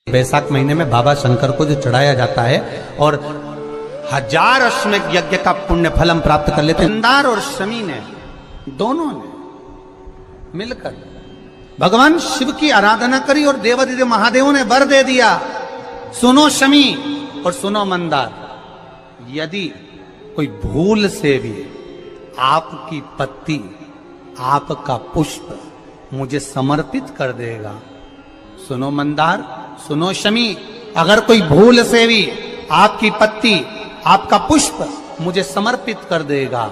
बैसाख महीने में बाबा शंकर को जो चढ़ाया जाता है और 1000 अश्वमेध यज्ञ का पुण्य फल हम प्राप्त कर लेते हैं। मंदार और शमी ने दोनों ने मिलकर भगवान शिव की आराधना करी और देवादिदेव महादेवों ने वर दे दिया, सुनो शमी और सुनो मंदार, यदि कोई भूल से भी आपकी पत्ती, आपका पुष्प मुझे समर्पित कर देगा, सुनो मंदार, सुनो शमी, अगर कोई भूल से भी आपकी पत्ती, आपका पुष्प मुझे समर्पित कर देगा,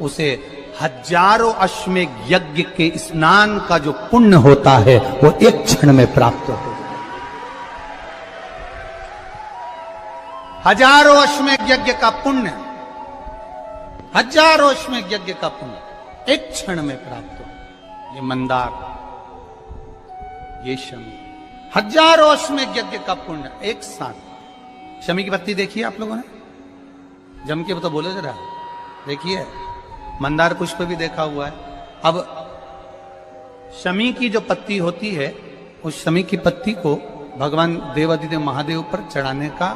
उसे 1000 अश्वमेध यज्ञ के स्नान का जो पुण्य होता है वो एक क्षण में प्राप्त होगा। 1000 अश्वमेध यज्ञ का पुण्य, 1000 अश्वमेध यज्ञ का पुण्य एक क्षण में प्राप्त हो। ये मंदार, ये शमी, 1000 अश्वमेध यज्ञ का पुण्य एक साथ। शमी की पत्ती देखिए आप लोगों ने, जम के तो बोले जरा, देखिए मंदार पुष्प भी देखा हुआ है। अब शमी की जो पत्ती होती है, उस शमी की पत्ती को भगवान देवादिदेव महादेव पर चढ़ाने का,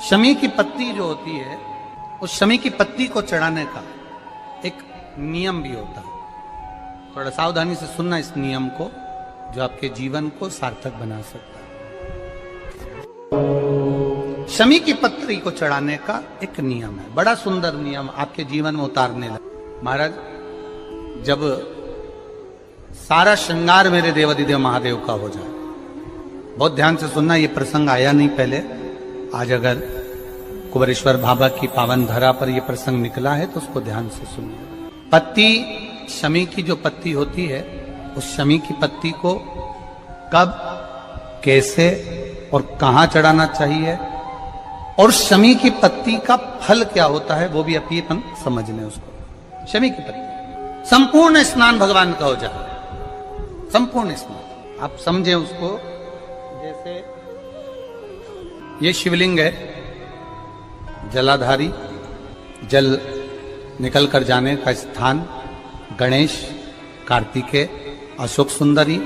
शमी की पत्ती जो होती है उस शमी की पत्ती को चढ़ाने का एक नियम भी होता है। थोड़ा सावधानी से सुनना इस नियम को, जो आपके जीवन को सार्थक बना सकता है। शमी की पत्री को चढ़ाने का एक नियम है, बड़ा सुंदर नियम, आपके जीवन में उतारने लगे। महाराज, जब सारा श्रृंगार मेरे देवादिदेव महादेव का हो जाए, बहुत ध्यान से सुनना, ये प्रसंग आया नहीं पहले, आज अगर कुबेरेश्वर बाबा की पावन धरा पर यह प्रसंग निकला है तो उसको ध्यान से सुनिए। पत्ती, शमी की जो पत्ती होती है, उस शमी की पत्ती को कब, कैसे और कहां चढ़ाना चाहिए, और शमी की पत्ती का फल क्या होता है वो भी अभी अपन समझ लें उसको। शमी की पत्ती, संपूर्ण स्नान भगवान का हो जाए, संपूर्ण स्नान आप समझे उसको। जैसे ये शिवलिंग है, जलाधारी, जल निकल कर जाने का स्थान, गणेश, कार्तिकेय, अशोक सुंदरी,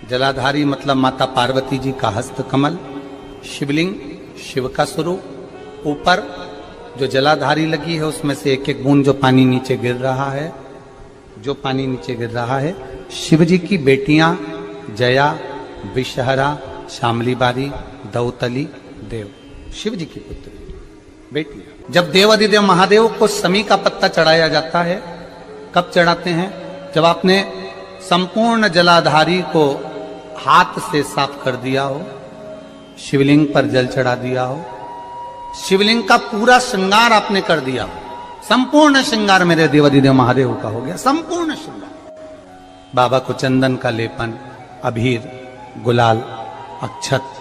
जलाधारी मतलब माता पार्वती जी का हस्त कमल, शिवलिंग शिव का स्वरूप, ऊपर जो जलाधारी लगी है उसमें से एक एक बूंद जो पानी नीचे गिर रहा है, जो पानी नीचे गिर रहा है, शिव जी की बेटियां जया, विषहरा, शामली बारी, दौतली, देव, शिव जी की पुत्री बेटियां। जब देवादिदेव महादेव को शमी का पत्ता चढ़ाया जाता है, कब चढ़ाते हैं, जब आपने संपूर्ण जलाधारी को हाथ से साफ कर दिया हो, शिवलिंग पर जल चढ़ा दिया हो, शिवलिंग का पूरा श्रृंगार आपने कर दिया हो, संपूर्ण श्रृंगार मेरे देवादिदेव महादेव का हो गया, संपूर्ण श्रृंगार। बाबा को चंदन का लेपन, अबीर, गुलाल, अक्षत,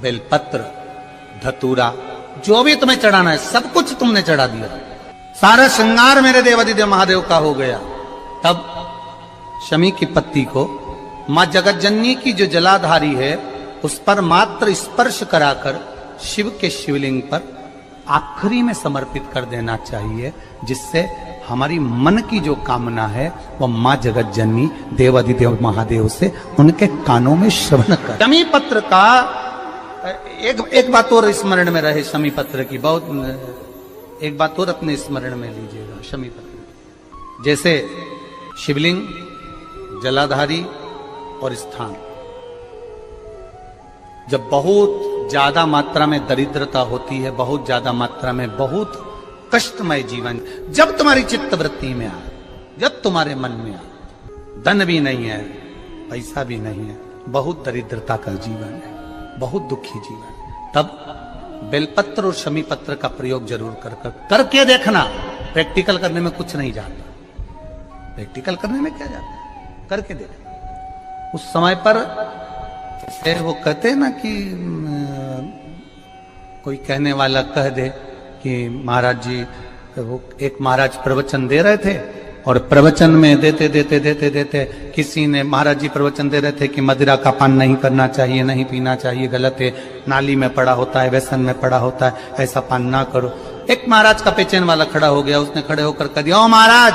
बेलपत्र, धतूरा, जो भी तुम्हें चढ़ाना है सब कुछ तुमने चढ़ा दिया, सारा श्रृंगार मेरे देवादिदेव महादेव का हो गया। तब शमी की पत्ती को मां जगत जननी की जो जलाधारी है उस पर मात्र स्पर्श कराकर शिव के शिवलिंग पर आखिरी में समर्पित कर देना चाहिए, जिससे हमारी मन की जो कामना है वो मां जगत जननी देवादिदेव महादेव से उनके कानों में श्रवण कर। शमी पत्र का एक बात और स्मरण में रहे, शमी पत्र की बहुत एक बात और अपने स्मरण में लीजिएगा। शमी पत्र जैसे शिवलिंग, जलाधारी और स्थान, जब बहुत ज्यादा मात्रा में दरिद्रता होती है, बहुत ज्यादा मात्रा में बहुत कष्टमय जीवन, जब तुम्हारी चित्त वृत्ति में आए, जब तुम्हारे मन में आए, धन भी नहीं है, पैसा भी नहीं है, बहुत दरिद्रता का जीवन है, बहुत दुखी जीवन, तब बेलपत्र और शमी पत्र का प्रयोग जरूर करके देखना। प्रैक्टिकल करने में कुछ नहीं जाता, प्रैक्टिकल करने में क्या जाता है, करके देखना। उस समय पर वो कहते हैं ना कि कोई कहने वाला कह दे कि महाराज जी, वो एक महाराज प्रवचन दे रहे थे और प्रवचन में देते देते देते देते किसी ने, महाराज जी प्रवचन दे रहे थे कि मदिरा का पान नहीं करना चाहिए, नहीं पीना चाहिए, गलत है, नाली में पड़ा होता है, व्यसन में पड़ा होता है, ऐसा पान ना करो। एक महाराज का पेचेन वाला खड़ा हो गया, उसने खड़े होकर कह दिया, ओ महाराज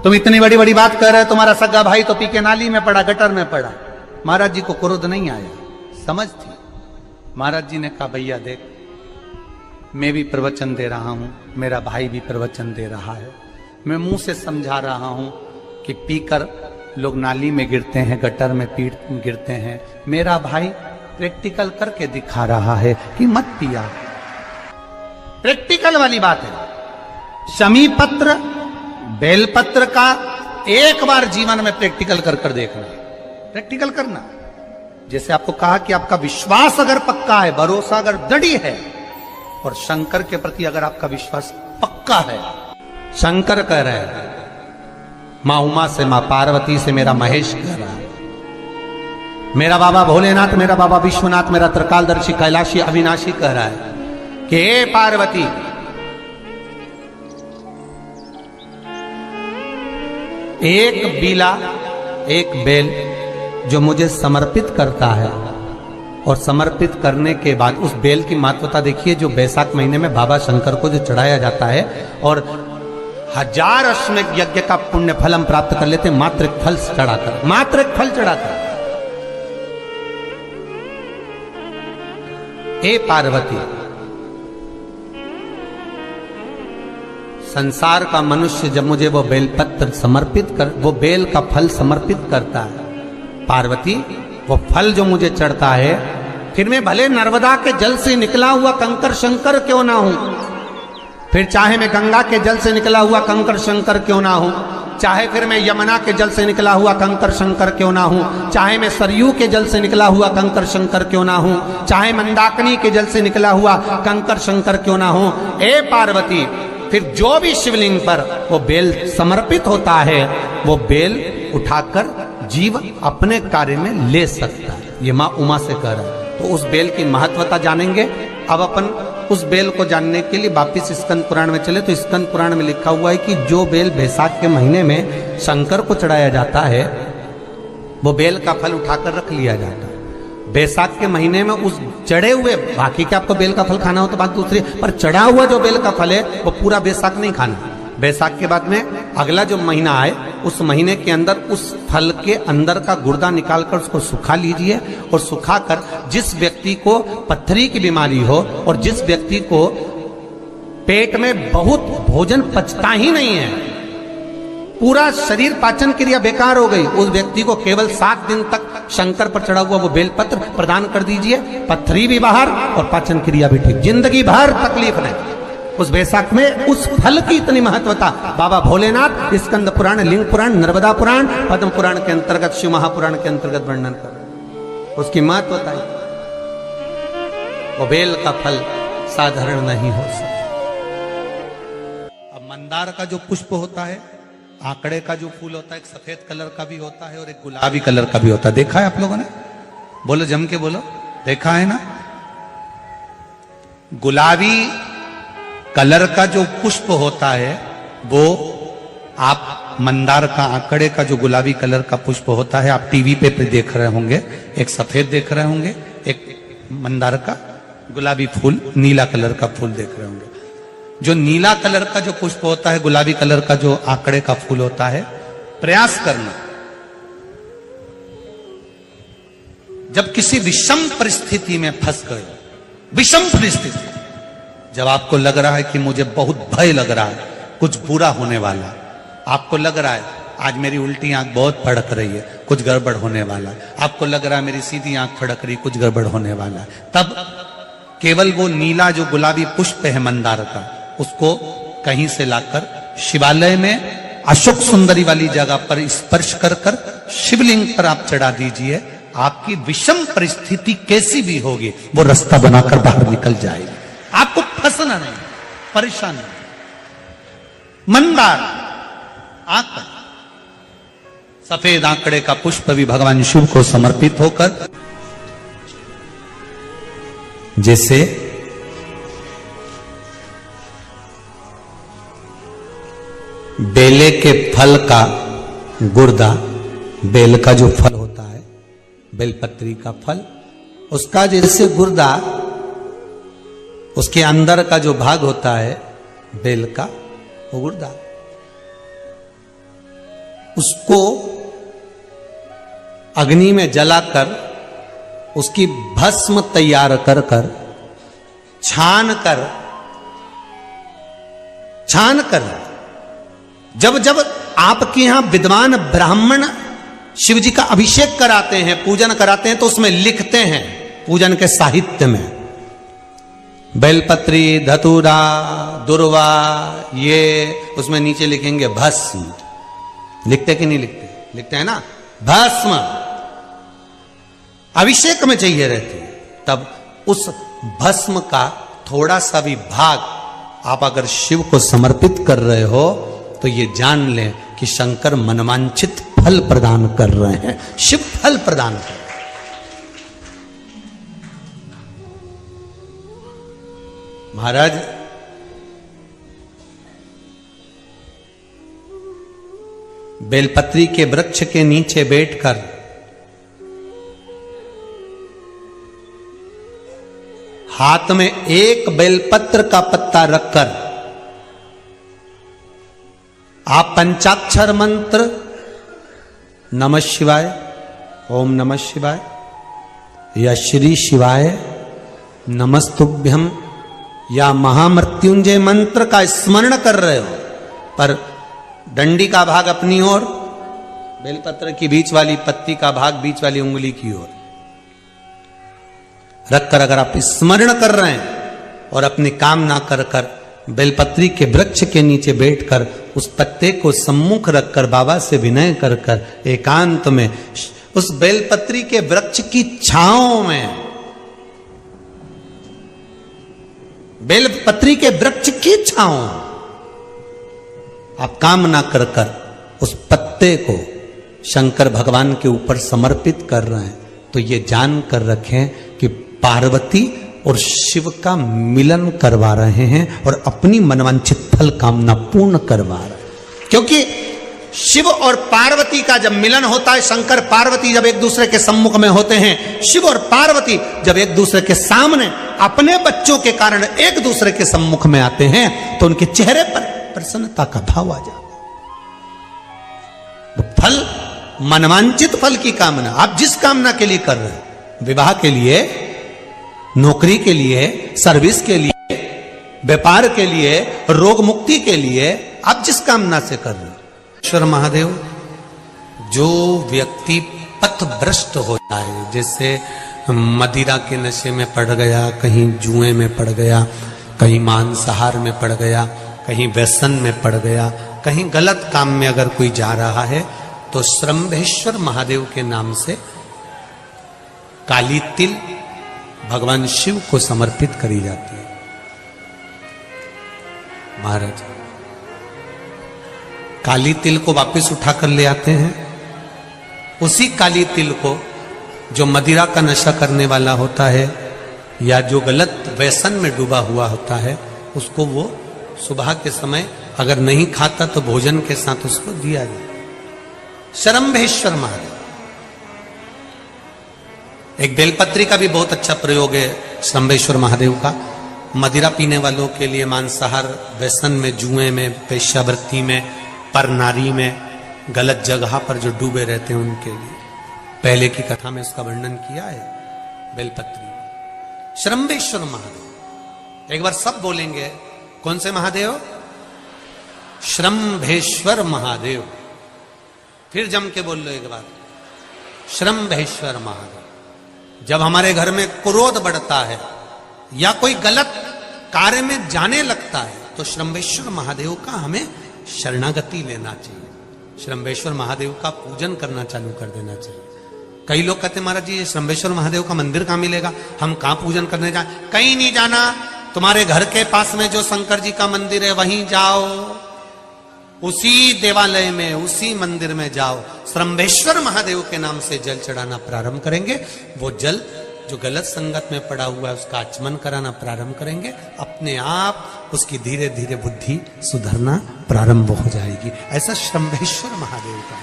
तुम इतनी बड़ी बड़ी बात कर रहे हो, तुम्हारा सगा भाई तो पी के नाली में पड़ा, गटर में पड़ा, महाराज जी को क्रोध नहीं आया, समझ थी। महाराज जी ने कहा भैया देख, मैं भी प्रवचन दे रहा हूं, मेरा भाई भी प्रवचन दे रहा है, मैं मुंह से समझा रहा हूं कि पीकर लोग नाली में गिरते हैं, गटर में गिरते हैं, मेरा भाई प्रैक्टिकल करके दिखा रहा है कि मत पिया। प्रैक्टिकल वाली बात है। शमी पत्र बेलपत्र का एक बार जीवन में प्रैक्टिकल कर कर देखना, प्रैक्टिकल करना। जैसे आपको कहा कि आपका विश्वास अगर पक्का है, भरोसा अगर दृढ़ है, और शंकर के प्रति अगर आपका विश्वास पक्का है, शंकर कह रहे हैं, मां उमा से, मां पार्वती से, मेरा महेश कह रहा है, मेरा बाबा भोलेनाथ, मेरा बाबा विश्वनाथ, मेरा त्रिकालदर्शी कैलाशी अविनाशी कह रहा है कि हे पार्वती, एक बीला, एक बेल जो मुझे समर्पित करता है, और समर्पित करने के बाद उस बेल की महत्वता देखिए, जो बैसाख महीने में बाबा शंकर को जो चढ़ाया जाता है, और 1000 अश्वमेध यज्ञ का पुण्य फल हम प्राप्त कर लेते, मात्र एक फल चढ़ाकर, मात्र एक फल चढ़ाकर। हे पार्वती, संसार का मनुष्य जब मुझे वो बेलपत्र समर्पित कर, वो बेल का फल समर्पित करता है, पार्वती वो फल जो मुझे चढ़ता है, फिर मैं भले नर्मदा के जल से निकला हुआ कंकर शंकर क्यों ना हूं, फिर चाहे मैं गंगा के जल से निकला हुआ कंकर शंकर क्यों ना हूं, चाहे फिर मैं यमुना के जल से निकला हुआ कंकर शंकर क्यों ना हूं, चाहे मैं सरयू के जल से निकला हुआ कंकर शंकर क्यों ना हूं, चाहे मंदाकिनी के जल से निकला हुआ कंकर शंकर क्यों ना हूं, ए पार्वती, फिर जो भी शिवलिंग पर वो बेल समर्पित होता है, वो बेल उठाकर जीव अपने कार्य में ले सकता है। ये मां उमा से कह रहा है। तो उस बेल की महत्वता जानेंगे। अब अपन उस बेल को जानने के लिए वापिस स्कंद पुराण में चले, तो स्कंद पुराण में लिखा हुआ है कि जो बेल बैसाख के महीने में शंकर को चढ़ाया जाता है, वो बेल का फल उठाकर रख लिया जाता है। बैसाख के महीने में उस चढ़े हुए, बाकी के आपको बेल का फल खाना हो तो बात दूसरी, पर चढ़ा हुआ जो बेल का फल है वो पूरा बैसाख नहीं खाना। बैसाख के बाद में अगला जो महीना आए, उस महीने के अंदर उस फल के अंदर का गुर्दा निकालकर उसको सुखा लीजिए, और सुखाकर जिस व्यक्ति को पत्थरी की बीमारी हो और जिस व्यक्ति को पेट में बहुत भोजन पचता ही नहीं है, पूरा शरीर पाचन क्रिया बेकार हो गई, उस व्यक्ति को केवल 7 दिन तक शंकर पर चढ़ा हुआ वो बेलपत्र प्रदान कर दीजिए, पत्थरी भी बाहर और पाचन क्रिया भी ठीक, जिंदगी भर तकलीफ नहीं। उस बैसाख में उस फल की इतनी महत्वता बाबा भोलेनाथ स्कंद पुराण, लिंग पुराण, नर्मदा पुराण, पद्म पुराण के अंतर्गत, शिव महापुराण के अंतर्गत वर्णन कर, उसकी महत्वता है। वो बेल का फल साधारण नहीं हो सकता। अब मंदार का जो पुष्प होता है, आंकड़े का जो फूल होता है, एक सफेद कलर का भी होता है और एक गुलाबी कलर का भी होता है। देखा है आप लोगों ने? बोलो, जम के बोलो, देखा है ना? गुलाबी कलर का जो पुष्प होता है वो, आप मंदार का, आंकड़े का जो गुलाबी कलर का पुष्प होता है, आप टीवी पे देख रहे होंगे, एक सफेद देख रहे होंगे, एक मंदार का गुलाबी फूल, नीला कलर का फूल देख रहे होंगे। जो नीला कलर का जो पुष्प होता है, गुलाबी कलर का जो आंकड़े का फूल होता है, प्रयास करना, जब किसी विषम परिस्थिति में फंस गए, विषम परिस्थिति, जब आपको लग रहा है कि मुझे बहुत भय लग रहा है, कुछ बुरा होने वाला, आपको लग रहा है आज मेरी उल्टी आंख बहुत फड़क रही है, कुछ गड़बड़ होने वाला है, आपको लग रहा है मेरी सीधी आंख फड़क रही, कुछ गड़बड़ होने वाला है, तब केवल वो नीला जो गुलाबी पुष्प है मंदार का, उसको कहीं से लाकर शिवालय में अशोक सुंदरी वाली जगह पर स्पर्श कर कर शिवलिंग पर आप चढ़ा दीजिए। आपकी विषम परिस्थिति कैसी भी होगी, वो रास्ता बनाकर बाहर निकल जाएगी, आपको फंसना नहीं, परेशान नहीं। मंदार आंकड़ा, सफेद आंकड़े का पुष्प भी भगवान शिव को समर्पित होकर, जैसे बेले के फल का गुर्दा, बेल का जो फल होता है, बेलपत्री का फल, उसका जैसे गुर्दा, उसके अंदर का जो भाग होता है बेल का, वो गुर्दा, उसको अग्नि में जलाकर उसकी भस्म तैयार कर कर छान कर जब जब आपके यहां विद्वान ब्राह्मण शिव जी का अभिषेक कराते हैं, पूजन कराते हैं, तो उसमें लिखते हैं पूजन के साहित्य में बेलपत्री, धतूरा, दुर्वा, ये उसमें नीचे लिखेंगे भस्म। लिखते कि नहीं लिखते? लिखते हैं ना, भस्म अभिषेक में चाहिए रहती है। तब उस भस्म का थोड़ा सा भी भाग आप अगर शिव को समर्पित कर रहे हो तो ये जान लें कि शंकर मनवांछित फल प्रदान कर रहे हैं, शिव फल प्रदान कर रहे हैं। महाराज बेलपत्री के वृक्ष के नीचे बैठकर हाथ में एक बेलपत्र का पत्ता रखकर आप पंचाक्षर मंत्र नमः शिवाय, ओम नमः शिवाय या श्री शिवाय नमस्तुभ्यम या महामृत्युंजय मंत्र का स्मरण कर रहे हो, पर डंडी का भाग अपनी ओर, बेलपत्र की बीच वाली पत्ती का भाग बीच वाली उंगली की ओर रखकर अगर आप स्मरण कर रहे हैं और अपनी कामना कर कर बेलपत्री के वृक्ष के नीचे बैठकर उस पत्ते को सम्मुख रखकर बाबा से विनय कर कर एकांत में उस बेलपत्री के वृक्ष की छांव में, बेलपत्री के वृक्ष की छांव आप कामना कर कर उस पत्ते को शंकर भगवान के ऊपर समर्पित कर रहे हैं, तो ये जान कर रखें कि पार्वती और शिव का मिलन करवा रहे हैं और अपनी मनवांछित फल कामना पूर्ण करवा रहे हैं। क्योंकि शिव और पार्वती का जब मिलन होता है, शंकर पार्वती जब एक दूसरे के सम्मुख में होते हैं, शिव और पार्वती जब एक दूसरे के सामने अपने बच्चों के कारण एक दूसरे के सम्मुख में आते हैं, तो उनके चेहरे पर प्रसन्नता का भाव आ जाता है। फल, मनवांचित फल की कामना आप जिस कामना के लिए कर रहे हैं, विवाह के लिए, नौकरी के लिए, सर्विस के लिए, व्यापार के लिए, रोग मुक्ति के लिए, आप जिस कामना से कर रहे हो। ईश्वर महादेव, जो व्यक्ति पथभ्रष्ट हो जाए, जैसे मदिरा के नशे में पड़ गया, कहीं जुए में पड़ गया, कहीं मांसाहार में पड़ गया, कहीं व्यसन में पड़ गया, कहीं गलत काम में अगर कोई जा रहा है, तो श्रंभेश्वर महादेव के नाम से काली तिल भगवान शिव को समर्पित करी जाती है। महाराज काली तिल को वापस उठाकर ले आते हैं, उसी काली तिल को जो मदिरा का नशा करने वाला होता है या जो गलत व्यसन में डूबा हुआ होता है, उसको वो सुबह के समय अगर नहीं खाता तो भोजन के साथ उसको दिया जाए। श्रंभेश्वर महादेव, एक बेलपत्री का भी बहुत अच्छा प्रयोग है श्रंभेश्वर महादेव का, मदिरा पीने वालों के लिए, मांसाहार, व्यसन में, जुए में, पेशावृत्ति में, पर नारी में, गलत जगह पर जो डूबे रहते हैं उनके लिए। पहले की कथा में उसका वर्णन किया है बेलपत्री। श्रंभेश्वर महादेव, एक बार सब बोलेंगे, कौन से महादेव? श्रंभेश्वर महादेव। फिर जम के बोल लो एक बार, श्रंभेश्वर महादेव। जब हमारे घर में क्रोध बढ़ता है या कोई गलत कार्य में जाने लगता है, तो श्रंभेश्वर महादेव का हमें शरणागति लेना चाहिए, श्रंभेश्वर महादेव का पूजन करना चालू कर देना चाहिए। कई लोग कहते हैं महाराज जी ये श्रंभेश्वर महादेव का मंदिर कहाँ मिलेगा, हम कहाँ पूजन करने जाए? कहीं नहीं जाना, तुम्हारे घर के पास में जो शंकर जी का मंदिर है वहीं जाओ, उसी देवालय में, उसी मंदिर में जाओ, श्रंभेश्वर महादेव के नाम से जल चढ़ाना प्रारंभ करेंगे। वो जल जो गलत संगत में पड़ा हुआ है उसका आचमन कराना प्रारंभ करेंगे, अपने आप उसकी धीरे धीरे बुद्धि सुधरना प्रारंभ हो जाएगी। ऐसा श्रंभेश्वर महादेव का